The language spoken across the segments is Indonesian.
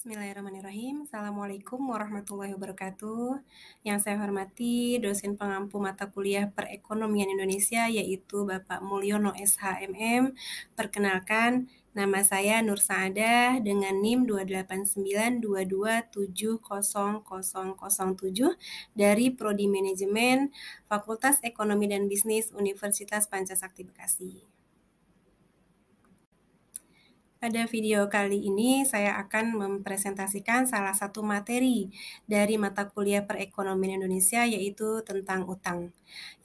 Bismillahirrahmanirrahim. Assalamualaikum warahmatullahi wabarakatuh. Yang saya hormati dosen pengampu mata kuliah Perekonomian Indonesia yaitu Bapak Mulyono SHMM. Perkenalkan, nama saya Nur Saadah dengan NIM 28922700007 dari Prodi Manajemen Fakultas Ekonomi dan Bisnis Universitas Pancasakti Bekasi. Pada video kali ini saya akan mempresentasikan salah satu materi dari mata kuliah Perekonomian Indonesia yaitu tentang utang.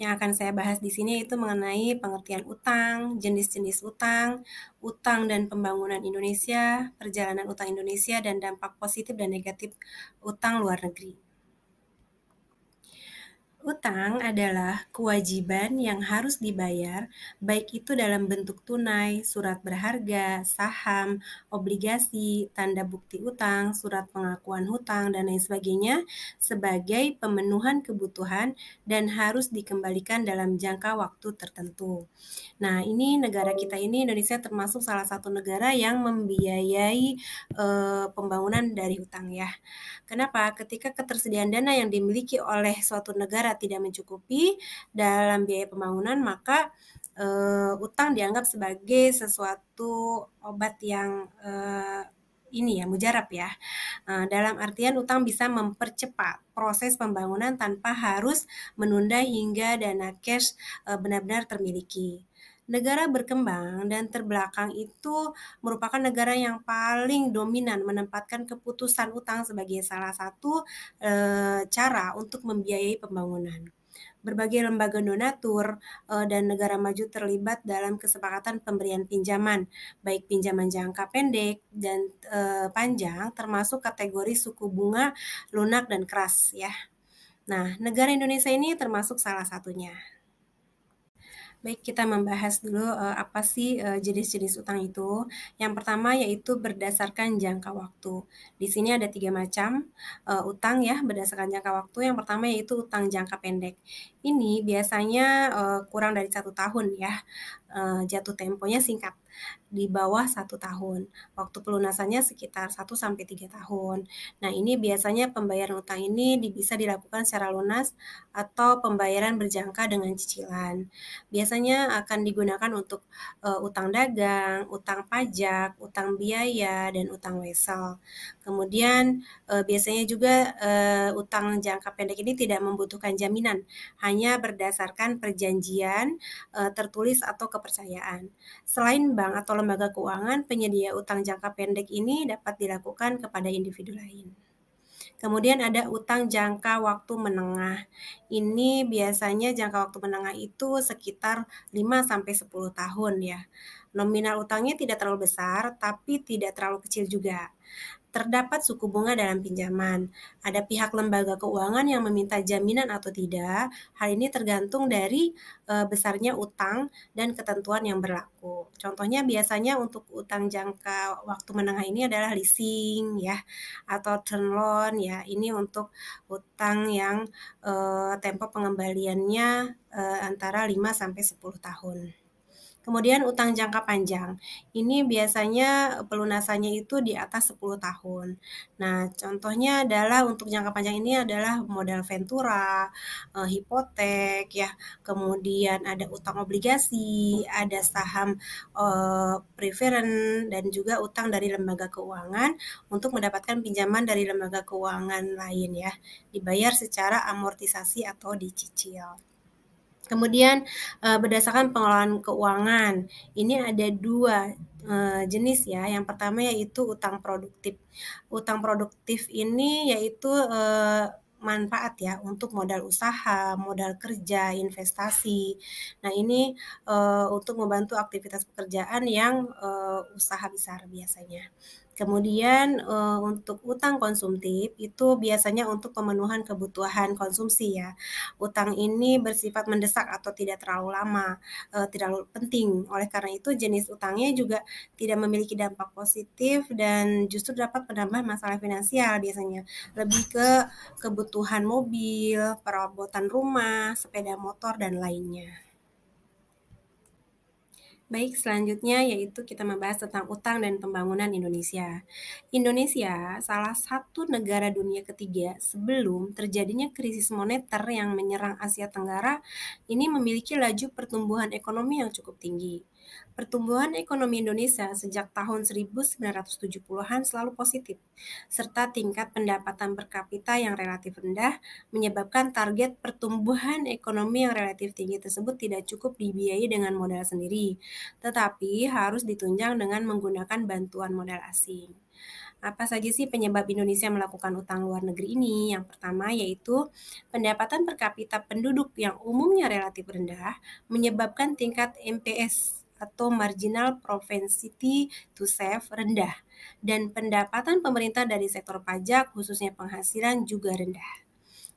Yang akan saya bahas di sini itu mengenai pengertian utang, jenis-jenis utang, utang dan pembangunan Indonesia, perjalanan utang Indonesia dan dampak positif dan negatif utang luar negeri. Utang adalah kewajiban yang harus dibayar, baik itu dalam bentuk tunai, surat berharga, saham, obligasi, tanda bukti utang, surat pengakuan hutang, dan lain sebagainya, sebagai pemenuhan kebutuhan dan harus dikembalikan dalam jangka waktu tertentu. Nah, ini negara kita ini, Indonesia termasuk salah satu negara yang membiayai pembangunan dari hutang ya. Kenapa? Ketika ketersediaan dana yang dimiliki oleh suatu negara tidak mencukupi dalam biaya pembangunan, maka utang dianggap sebagai sesuatu obat yang mujarab ya. Dalam artian utang bisa mempercepat proses pembangunan tanpa harus menunda hingga dana cash benar-benar termiliki. Negara berkembang dan terbelakang itu merupakan negara yang paling dominan menempatkan keputusan utang sebagai salah satu cara untuk membiayai pembangunan. Berbagai lembaga donatur dan negara maju terlibat dalam kesepakatan pemberian pinjaman, baik pinjaman jangka pendek dan panjang, termasuk kategori suku bunga lunak dan keras ya. Nah, negara Indonesia ini termasuk salah satunya. Baik, kita membahas dulu apa sih jenis-jenis utang itu. Yang pertama yaitu berdasarkan jangka waktu. Di sini ada 3 macam utang ya berdasarkan jangka waktu. Yang pertama yaitu utang jangka pendek. Ini biasanya kurang dari 1 tahun ya. Jatuh temponya singkat, di bawah 1 tahun. Waktu pelunasannya sekitar 1-3 tahun. Nah, ini biasanya pembayaran utang ini bisa dilakukan secara lunas atau pembayaran berjangka dengan cicilan. Biasanya akan digunakan untuk utang dagang, utang pajak, utang biaya, dan utang wesel. Kemudian biasanya juga utang jangka pendek ini tidak membutuhkan jaminan, hanya berdasarkan perjanjian tertulis atau kepercayaan. Selain bank atau lembaga keuangan, penyedia utang jangka pendek ini dapat dilakukan kepada individu lain. Kemudian ada utang jangka waktu menengah. Ini biasanya jangka waktu menengah itu sekitar 5-10 tahun ya. Nominal utangnya tidak terlalu besar, tapi tidak terlalu kecil juga. Terdapat suku bunga dalam pinjaman. Ada pihak lembaga keuangan yang meminta jaminan atau tidak. Hal ini tergantung dari besarnya utang dan ketentuan yang berlaku. Contohnya biasanya untuk utang jangka waktu menengah ini adalah leasing ya atau term loan ya. Ini untuk utang yang tempo pengembaliannya antara 5-10 tahun. Kemudian utang jangka panjang. Ini biasanya pelunasannya itu di atas 10 tahun. Nah, contohnya adalah untuk jangka panjang ini adalah modal ventura, hipotek ya, kemudian ada utang obligasi, ada saham preferen dan juga utang dari lembaga keuangan untuk mendapatkan pinjaman dari lembaga keuangan lain ya, dibayar secara amortisasi atau dicicil. Kemudian berdasarkan pengelolaan keuangan, ini ada 2 jenis ya. Yang pertama yaitu utang produktif. Utang produktif ini yaitu manfaat ya untuk modal usaha, modal kerja, investasi. Nah, ini untuk membantu aktivitas pekerjaan yang usaha besar biasanya. Kemudian untuk utang konsumtif itu biasanya untuk pemenuhan kebutuhan konsumsi ya. Utang ini bersifat mendesak atau tidak terlalu lama, terlalu penting. Oleh karena itu jenis utangnya juga tidak memiliki dampak positif dan justru dapat menambah masalah finansial biasanya. Lebih ke kebutuhan mobil, perabotan rumah, sepeda motor, dan lainnya. Baik, selanjutnya yaitu kita membahas tentang utang dan pembangunan Indonesia. Indonesia salah satu negara dunia ketiga sebelum terjadinya krisis moneter yang menyerang Asia Tenggara ini memiliki laju pertumbuhan ekonomi yang cukup tinggi. Pertumbuhan ekonomi Indonesia sejak tahun 1970-an selalu positif, serta tingkat pendapatan per kapita yang relatif rendah menyebabkan target pertumbuhan ekonomi yang relatif tinggi tersebut tidak cukup dibiayai dengan modal sendiri, tetapi harus ditunjang dengan menggunakan bantuan modal asing. Apa saja sih penyebab Indonesia melakukan utang luar negeri ini? Yang pertama yaitu pendapatan per kapita penduduk yang umumnya relatif rendah menyebabkan tingkat MPS atau marginal propensity to save rendah dan pendapatan pemerintah dari sektor pajak khususnya penghasilan juga rendah.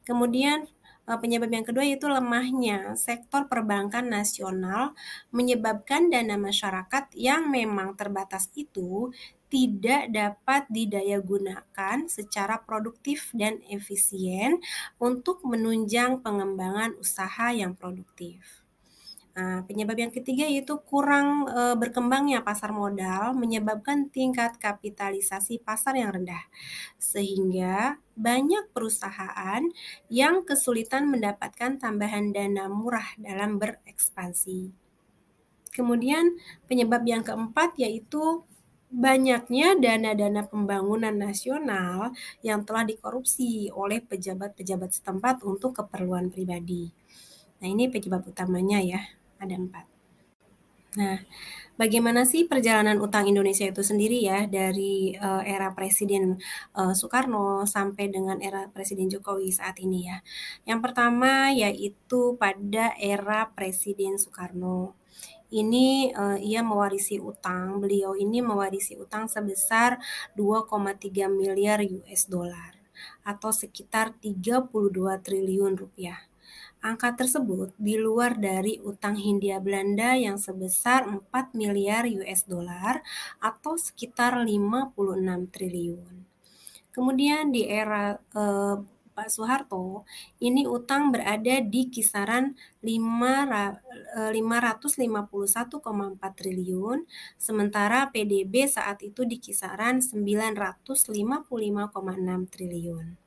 Kemudian penyebab yang kedua yaitu lemahnya sektor perbankan nasional menyebabkan dana masyarakat yang memang terbatas itu tidak dapat didaya gunakan secara produktif dan efisien untuk menunjang pengembangan usaha yang produktif. Nah, penyebab yang ketiga yaitu kurang berkembangnya pasar modal menyebabkan tingkat kapitalisasi pasar yang rendah, sehingga banyak perusahaan yang kesulitan mendapatkan tambahan dana murah dalam berekspansi. Kemudian penyebab yang keempat yaitu banyaknya dana-dana pembangunan nasional yang telah dikorupsi oleh pejabat-pejabat setempat untuk keperluan pribadi. Nah, ini penyebab utamanya ya, ada 4. Nah, bagaimana sih perjalanan utang Indonesia itu sendiri ya dari era Presiden Soekarno sampai dengan era Presiden Jokowi saat ini ya. Yang pertama yaitu pada era Presiden Soekarno. Ini ia mewarisi utang. Beliau ini mewarisi utang sebesar 2,3 miliar US dollar atau sekitar 32 triliun rupiah. Angka tersebut di luar dari utang Hindia Belanda yang sebesar 4 miliar US dollar atau sekitar 56 triliun. Kemudian di era Pak Soeharto, ini utang berada di kisaran 551,4 triliun, sementara PDB saat itu di kisaran 955,6 triliun.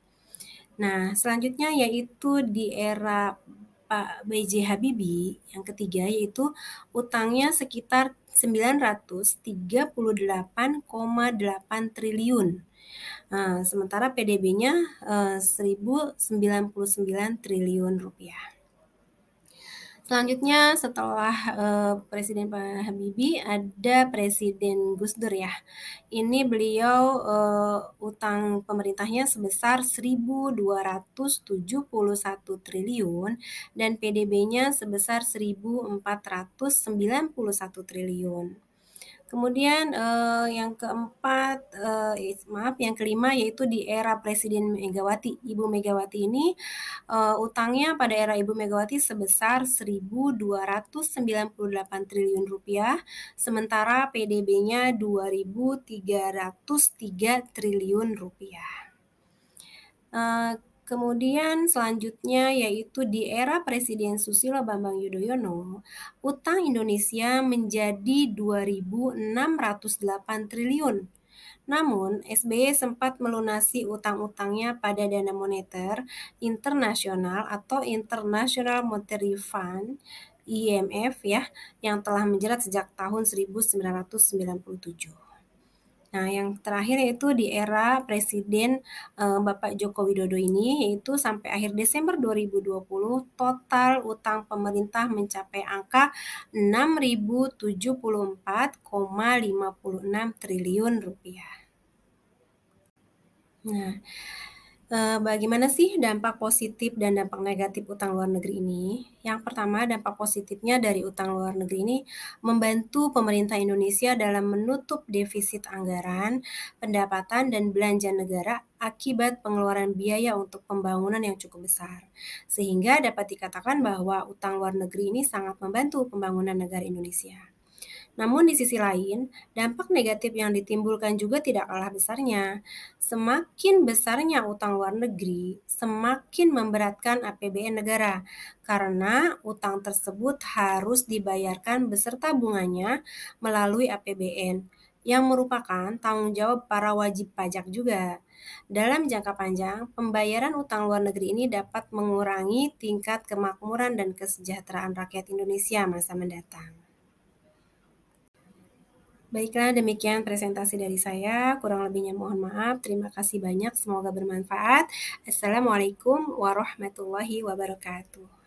Nah, selanjutnya yaitu di era Pak B.J. Habibie, yang ketiga yaitu utangnya sekitar 938,8 triliun. Nah, sementara PDB-nya 1.099 triliun rupiah. Selanjutnya setelah Presiden Pak Habibie ada Presiden Gus Dur ya. Ini beliau utang pemerintahnya sebesar 1.271 triliun dan PDB-nya sebesar 1.491 triliun. Kemudian yang kelima yaitu di era Presiden Megawati. Ibu Megawati ini utangnya pada era Ibu Megawati sebesar 1.298 triliun rupiah, sementara PDB-nya 2.303 triliun rupiah. Kemudian selanjutnya yaitu di era Presiden Susilo Bambang Yudhoyono, utang Indonesia menjadi 2.608 triliun. Namun, SBY sempat melunasi utang-utangnya pada dana moneter internasional atau International Monetary Fund IMF ya, yang telah menjerat sejak tahun 1997. Nah, yang terakhir yaitu di era Presiden Bapak Joko Widodo ini, yaitu sampai akhir Desember 2020, total utang pemerintah mencapai angka 6.074,56 triliun rupiah. Nah, bagaimana sih dampak positif dan dampak negatif utang luar negeri ini? Yang pertama, dampak positifnya dari utang luar negeri ini membantu pemerintah Indonesia dalam menutup defisit anggaran, pendapatan, dan belanja negara akibat pengeluaran biaya untuk pembangunan yang cukup besar. Sehingga dapat dikatakan bahwa utang luar negeri ini sangat membantu pembangunan negara Indonesia. Namun di sisi lain, dampak negatif yang ditimbulkan juga tidak kalah besarnya. Semakin besarnya utang luar negeri, semakin memberatkan APBN negara, karena utang tersebut harus dibayarkan beserta bunganya melalui APBN, yang merupakan tanggung jawab para wajib pajak juga. Dalam jangka panjang, pembayaran utang luar negeri ini dapat mengurangi tingkat kemakmuran dan kesejahteraan rakyat Indonesia masa mendatang. Baiklah, demikian presentasi dari saya. Kurang lebihnya mohon maaf. Terima kasih banyak. Semoga bermanfaat. Assalamualaikum warahmatullahi wabarakatuh.